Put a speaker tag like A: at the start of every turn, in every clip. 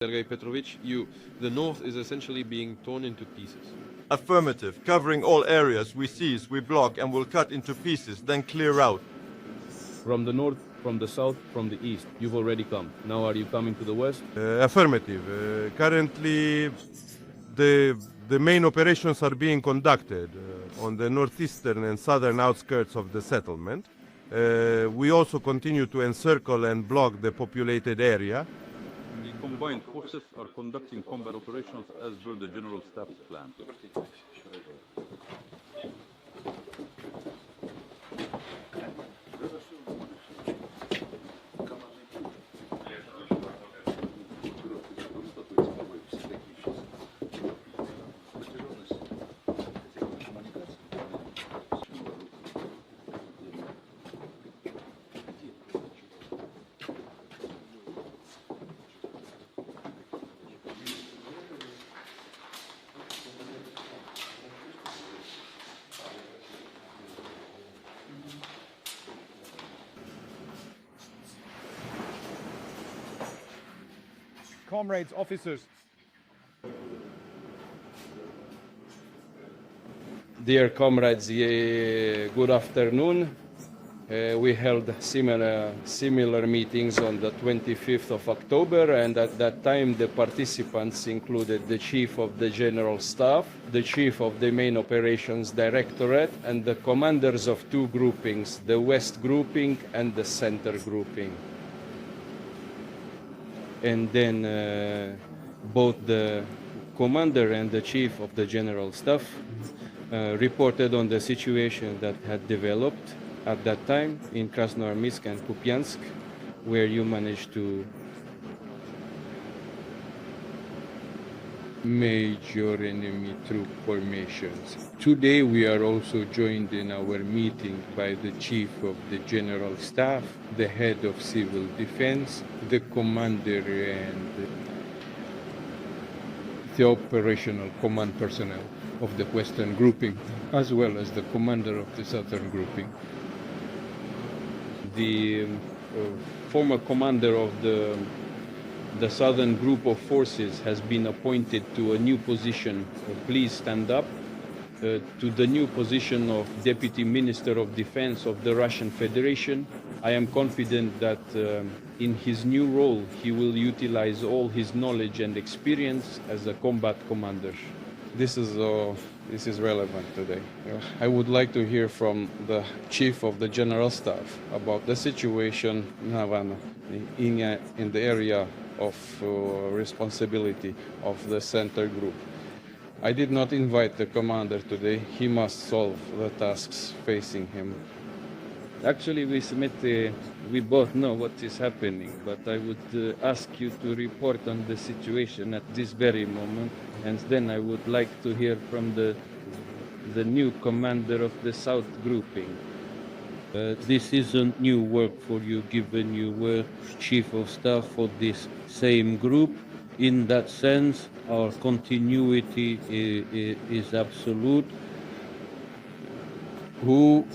A: Sergei Petrovich, the north is essentially being torn into pieces.
B: Affirmative. Covering all areas we seize, we block and will cut into pieces, then clear out.
C: From the north, from the south, from the east, you've already come. Now are you coming to the west?
B: Affirmative. Currently, the main operations are being conducted on the northeastern and southern outskirts of the settlement. We also continue to encircle and block the populated area.
D: The combined forces are conducting combat operations as per the General Staff's plan.
E: Comrades, officers.
C: Dear comrades, good afternoon. We held similar meetings on the 25th of October, and at that time the participants included the Chief of the General Staff, the Chief of the Main Operations Directorate, and the commanders of two groupings, the West Grouping and the Center Grouping. And then both the commander and the Chief of the General Staff reported on the situation that had developed at that time in Krasnoarmysk and Kupiansk, where you managed to major enemy troop formations. Today we are also joined in our meeting by the Chief of the General Staff, the Head of Civil Defense, the Commander and the Operational Command Personnel of the Western Grouping, as well as the Commander of the Southern Grouping. The former commander of the Southern Group of Forces has been appointed to a new position. Please stand up. To the new position of Deputy Minister of Defense of the Russian Federation. I am confident that in his new role he will utilize all his knowledge and experience as a combat commander. This is relevant today. I would like to hear from the Chief of the General Staff about the situation in the area of responsibility of the Center Group. I did not invite the commander today. He must solve the tasks facing him. Actually, we both know what is happening, but I would ask you to report on the situation at this very moment, and then I would like to hear from the new commander of the South Grouping. This isn't new work for you, given you were Chief of Staff for this same group. In that sense, our continuity is absolute. Who,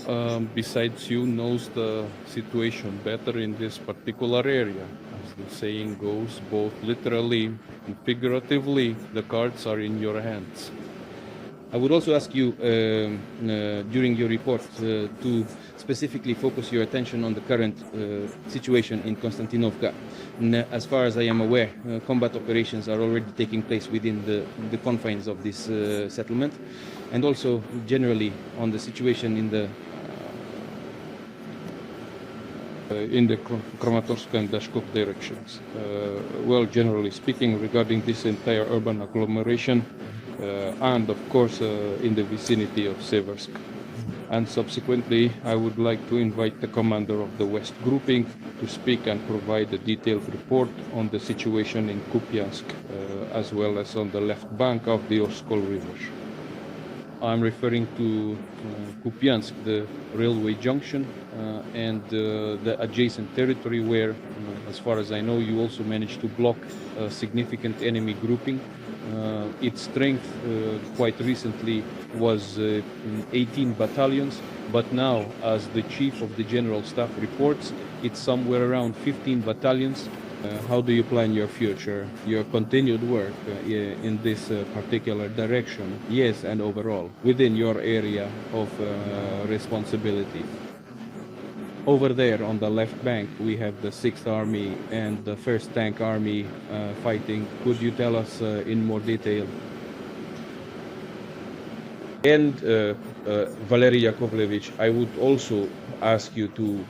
C: besides you, knows the situation better in this particular area? As the saying goes, both literally and figuratively, the cards are in your hands. I would also ask you, during your report, to specifically focus your attention on the current situation in Konstantinovka. As far as I am aware, combat operations are already taking place within the confines of this settlement, and also generally on the situation in the Kramatorsk and Dashkov directions. Well, generally speaking, regarding this entire urban agglomeration, and of course in the vicinity of Seversk. And subsequently, I would like to invite the commander of the West Grouping to speak and provide a detailed report on the situation in Kupiansk, as well as on the left bank of the Oskol River. I'm referring to Kupiansk, the railway junction, and the adjacent territory where, as far as I know, you also managed to block a significant enemy grouping. Its strength quite recently was 18 battalions, but now, as the Chief of the General Staff reports, it's somewhere around 15 battalions, How do you plan your future, your continued work in this particular direction? Yes, and overall, within your area of responsibility. Over there on the left bank, we have the 6th Army and the 1st Tank Army fighting. Could you tell us in more detail? And Valery Yakovlevich, I would also ask you to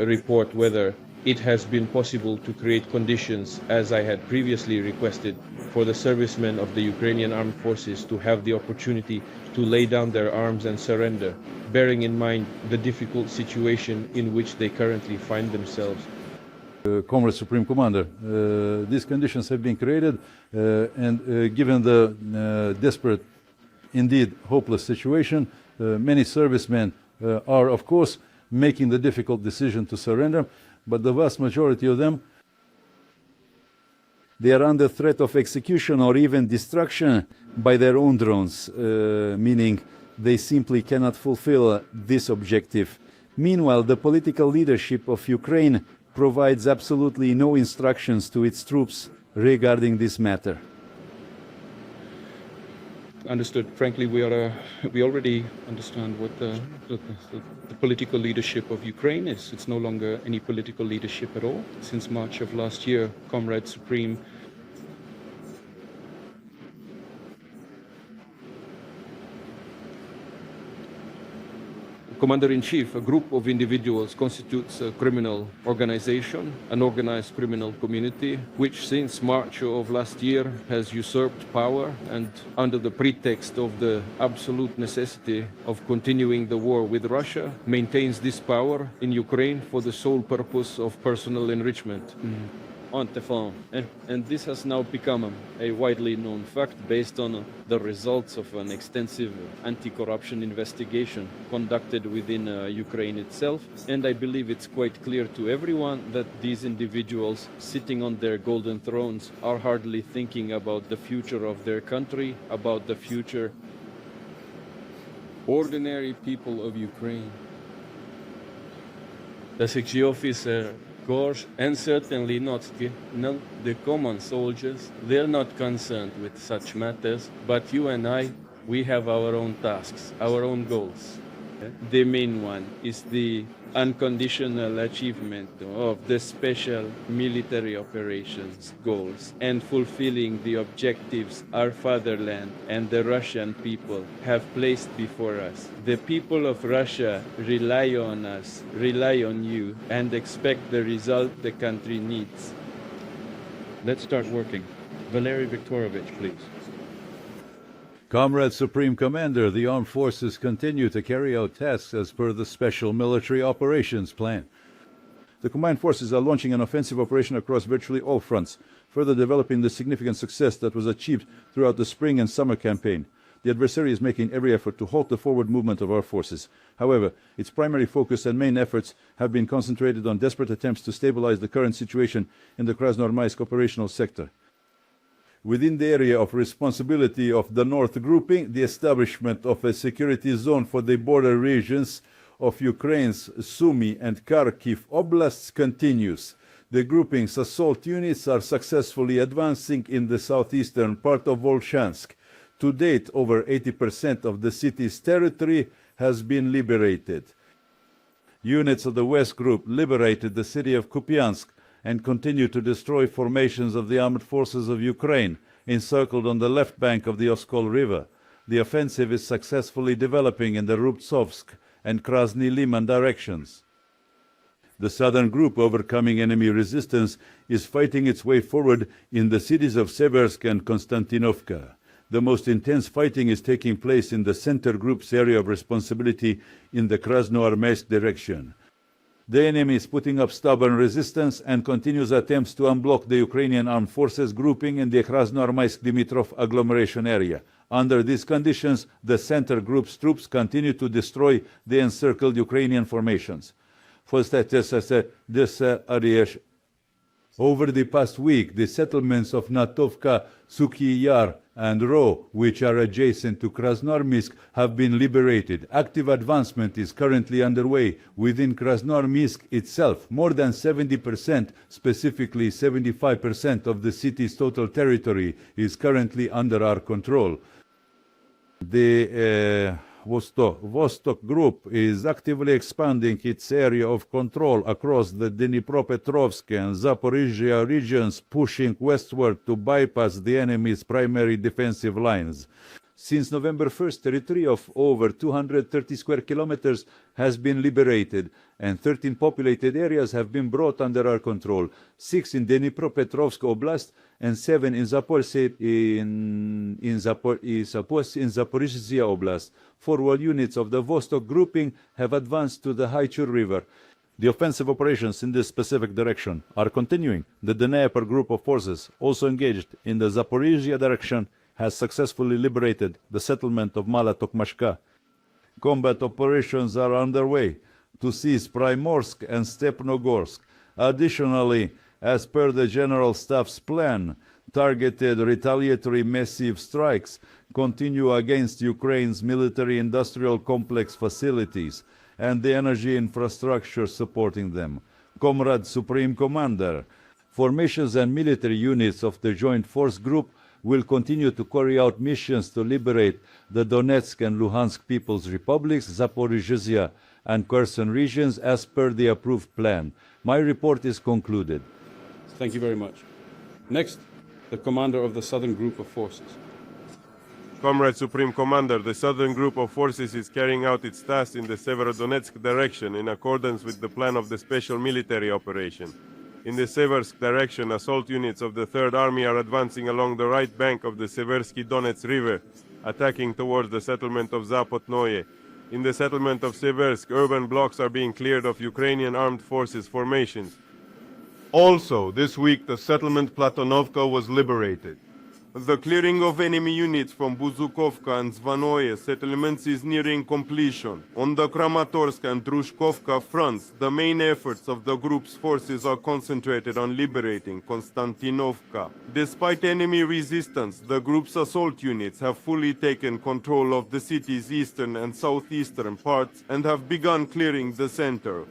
C: report whether it has been possible to create conditions, as I had previously requested, for the servicemen of the Ukrainian armed forces to have the opportunity to lay down their arms and surrender, bearing in mind the difficult situation in which they currently find themselves.
F: Comrade Supreme Commander, these conditions have been created and given the desperate, indeed hopeless situation, many servicemen are of course making the difficult decision to surrender, but the vast majority of them, they are under threat of execution or even destruction by their own drones, meaning they simply cannot fulfill this objective. Meanwhile, the political leadership of Ukraine provides absolutely no instructions to its troops regarding this matter.
C: Understood. Frankly, we already understand what the political leadership of Ukraine is. It's no longer any political leadership at all. Since March of last year, Comrade Supreme Commander-in-Chief, a group of individuals constitutes a criminal organization, an organized criminal community, which since March of last year has usurped power and under the pretext of the absolute necessity of continuing the war with Russia, maintains this power in Ukraine for the sole purpose of personal enrichment.
G: And this has now become a widely known fact based on the results of an extensive anti-corruption investigation conducted within Ukraine itself. And I believe it's quite clear to everyone that these individuals sitting on their golden thrones are hardly thinking about the future of their country, about the future ordinary people of Ukraine. The security officer, course, and certainly not the common soldiers. They're not concerned with such matters, but you and I, we have our own tasks, our own goals. The main one is the unconditional achievement of the special military operations goals and fulfilling the objectives our fatherland and the Russian people have placed before us. The people of Russia rely on us, rely on you, and expect the result the country needs.
C: Let's start working. Valery Viktorovich, please.
F: Comrade Supreme Commander, the armed forces continue to carry out tasks as per the Special Military Operations Plan. The combined forces are launching an offensive operation across virtually all fronts, further developing the significant success that was achieved throughout the spring and summer campaign. The adversary is making every effort to halt the forward movement of our forces. However, its primary focus and main efforts have been concentrated on desperate attempts to stabilize the current situation in the Krasnoarmeysk operational sector. Within the area of responsibility of the North grouping, the establishment of a security zone for the border regions of Ukraine's Sumy and Kharkiv oblasts continues. The grouping's assault units are successfully advancing in the southeastern part of Volchansk. To date, over 80% of the city's territory has been liberated. Units of the West Group liberated the city of Kupiansk and continue to destroy formations of the armed forces of Ukraine, encircled on the left bank of the Oskol River. The offensive is successfully developing in the Rubtsovsk and Krasny Liman directions. The southern group, overcoming enemy resistance, is fighting its way forward in the cities of Seversk and Konstantinovka. The most intense fighting is taking place in the center group's area of responsibility in the Krasnoarmeysk direction. The enemy is putting up stubborn resistance and continues attempts to unblock the Ukrainian armed forces grouping in the Krasnoarmeysk-Dimitrov agglomeration area. Under these conditions, the center group's troops continue to destroy the encircled Ukrainian formations. Over the past week, the settlements of Natovka, Suky Yar, and Ro, which are adjacent to Krasnoarmysk, have been liberated. Active advancement is currently underway within Krasnoarmysk itself. More than 70%, specifically 75% of the city's total territory is currently under our control. The Vostok Group is actively expanding its area of control across the Dnipropetrovsk and Zaporizhia regions, pushing westward to bypass the enemy's primary defensive lines. Since November 1st, territory of over 230 square kilometers has been liberated, and 13 populated areas have been brought under our control, 6 in Dnipropetrovsk Oblast and 7 in Zaporizhia Oblast. Forward units of the Vostok grouping have advanced to the Haichur River. The offensive operations in this specific direction are continuing. The Dnieper group of forces, also engaged in the Zaporizhia direction, has successfully liberated the settlement of Mala Tokmashka. Combat operations are underway to seize Primorsk and Stepnogorsk. Additionally, as per the General Staff's plan, targeted retaliatory massive strikes continue against Ukraine's military-industrial complex facilities and the energy infrastructure supporting them. Comrade Supreme Commander, formations and military units of the Joint Force Group will continue to carry out missions to liberate the Donetsk and Luhansk People's Republics, Zaporizhia and Kherson regions as per the approved plan. My report is concluded.
C: Thank you very much. Next, the commander of the Southern Group of Forces.
B: Comrade Supreme Commander, the Southern Group of Forces is carrying out its tasks in the Severodonetsk direction in accordance with the plan of the special military operation. In the Seversk direction, assault units of the Third Army are advancing along the right bank of the Seversky Donets River, attacking towards the settlement of Zapotnoye. In the settlement of Seversk, urban blocks are being cleared of Ukrainian armed forces formations. Also, this week the settlement Platonovka was liberated. The clearing of enemy units from Buzukovka and Zvanoye settlements is nearing completion. On the Kramatorsk and Drushkovka fronts, the main efforts of the group's forces are concentrated on liberating Konstantinovka. Despite enemy resistance, the group's assault units have fully taken control of the city's eastern and southeastern parts and have begun clearing the center.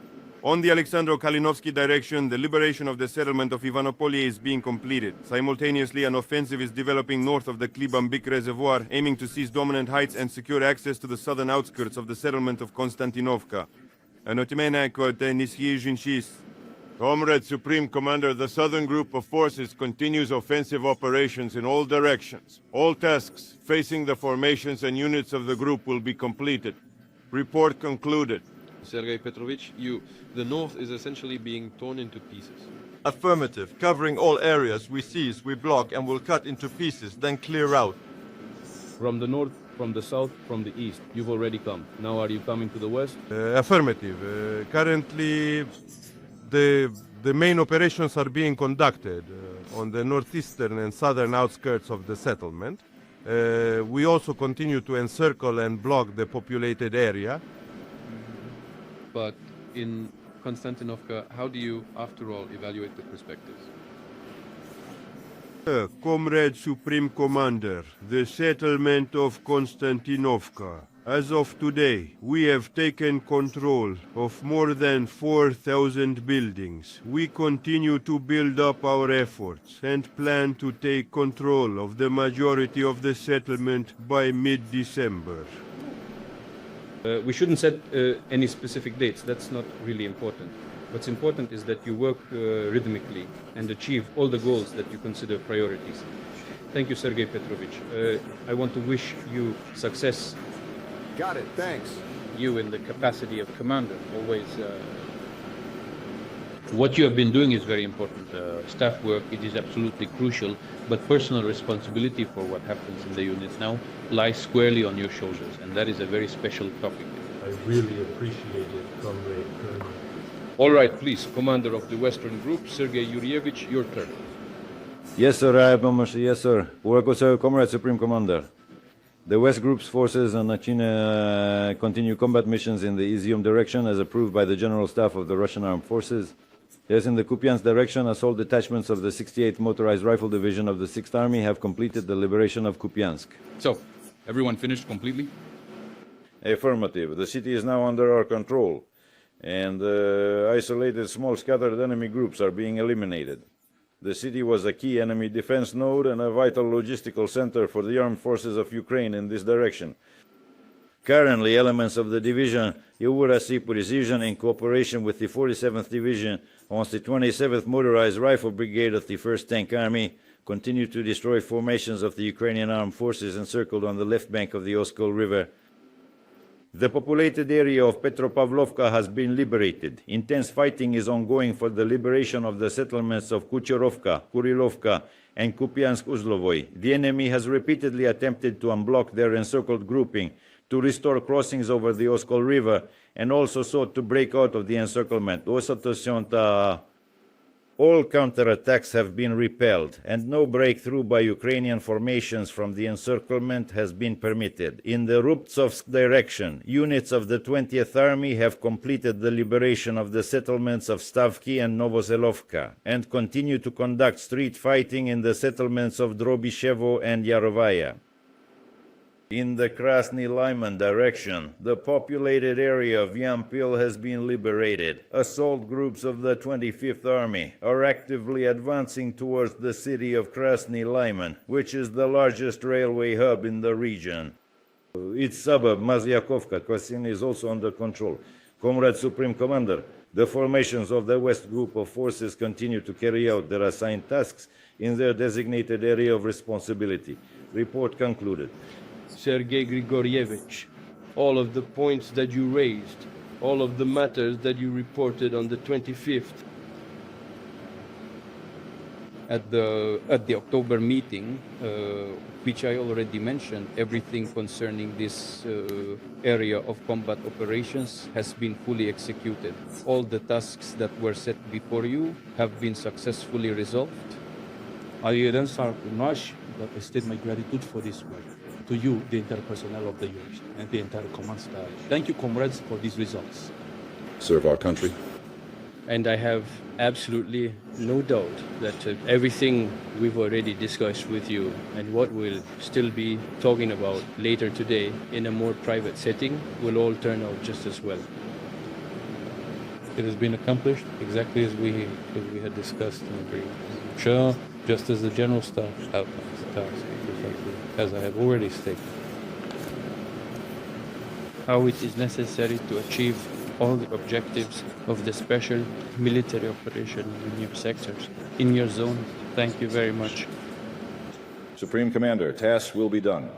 B: On the Alexandro-Kalinovsky direction, the liberation of the settlement of Ivanpol is being completed. Simultaneously, an offensive is developing north of the Klibambik Reservoir, aiming to seize dominant heights and secure access to the southern outskirts of the settlement of Konstantinovka. Comrade Supreme Commander, the Southern Group of Forces continues offensive operations in all directions. All tasks facing the formations and units of the group will be completed. Report concluded.
A: Sergei Petrovich, the north is essentially being torn into pieces.
H: Affirmative. Covering all areas we seize, we block and will cut into pieces, then clear out.
G: From the north, from the south, from the east. You've already come. Now are you coming to the west?
B: Affirmative. Currently, the main operations are being conducted on the northeastern and southern outskirts of the settlement. We also continue to encircle and block the populated area.
A: But in Konstantinovka, how do you, after all, evaluate the perspectives?
B: Comrade Supreme Commander, the settlement of Konstantinovka. As of today, we have taken control of more than 4,000 buildings. We continue to build up our efforts and plan to take control of the majority of the settlement by mid-December.
C: We shouldn't set any specific dates. That's not really important. What's important is that you work rhythmically and achieve all the goals that you consider priorities. Thank you, Sergei Petrovich. I want to wish you success.
E: Got it, thanks.
I: You in the capacity of commander, always...
J: What you have been doing is very important. Staff work, it is absolutely crucial, but personal responsibility for what happens in the units now lies squarely on your shoulders, and that is a very special topic.
K: I really appreciate it, Comrade Colonel.
C: All right, please, commander of the Western Group, Sergei Yurievich, your turn.
L: Yes, sir, yes, sir. Work, sir, Comrade Supreme Commander. The West Group's forces on Nachina continue combat missions in the Izium direction as approved by the General Staff of the Russian Armed Forces. Yes, in the Kupiansk direction, assault detachments of the 68th Motorized Rifle Division of the 6th Army have completed the liberation of Kupiansk.
M: So, everyone finished completely?
L: Affirmative. The city is now under our control, and isolated small scattered enemy groups are being eliminated. The city was a key enemy defense node and a vital logistical center for the armed forces of Ukraine in this direction. Currently, elements of the division Eurasia Precision, in cooperation with the 47th Division on the 27th Motorized Rifle Brigade of the 1st Tank Army, continue to destroy formations of the Ukrainian armed forces encircled on the left bank of the Oskol River. The populated area of Petropavlovka has been liberated. Intense fighting is ongoing for the liberation of the settlements of Kucherovka, Kurilovka, and Kupiansk-Uzlovoy. The enemy has repeatedly attempted to unblock their encircled grouping, to restore crossings over the Oskol River, and also sought to break out of the encirclement. All counterattacks have been repelled, and no breakthrough by Ukrainian formations from the encirclement has been permitted. In the Rubtsovsk direction, units of the 20th Army have completed the liberation of the settlements of Stavki and Novoselovka, and continue to conduct street fighting in the settlements of Drobishevo and Yarovaya. In the Krasny Lyman direction, the populated area of Ivanpol has been liberated. Assault groups of the 25th Army are actively advancing towards the city of Krasny Lyman, which is the largest railway hub in the region. Its suburb, Mazyakovka, Kosin, is also under control. Comrade Supreme Commander, the formations of the West Group of forces continue to carry out their assigned tasks in their designated area of responsibility. Report concluded.
N: Sergei Grigorievich, all of the points that you raised, all of the matters that you reported on the 25th.
J: At the October meeting, which I already mentioned, everything concerning this area of combat operations has been fully executed. All the tasks that were set before you have been successfully resolved.
O: I then start but I state my gratitude for this work. To you, the entire personnel of the unit, and the entire command staff. Thank you, comrades, for these results.
M: Serve our country.
N: And I have absolutely no doubt that everything we've already discussed with you and what we'll still be talking about later today in a more private setting will all turn out just as well.
C: It has been accomplished exactly as we had discussed and agreed. Sure, just as the General Staff outlines the task, as I have already stated.
N: How it is necessary to achieve all the objectives of the special military operation in your sectors, in your zone. Thank you very much.
F: Supreme Commander, tasks will be done.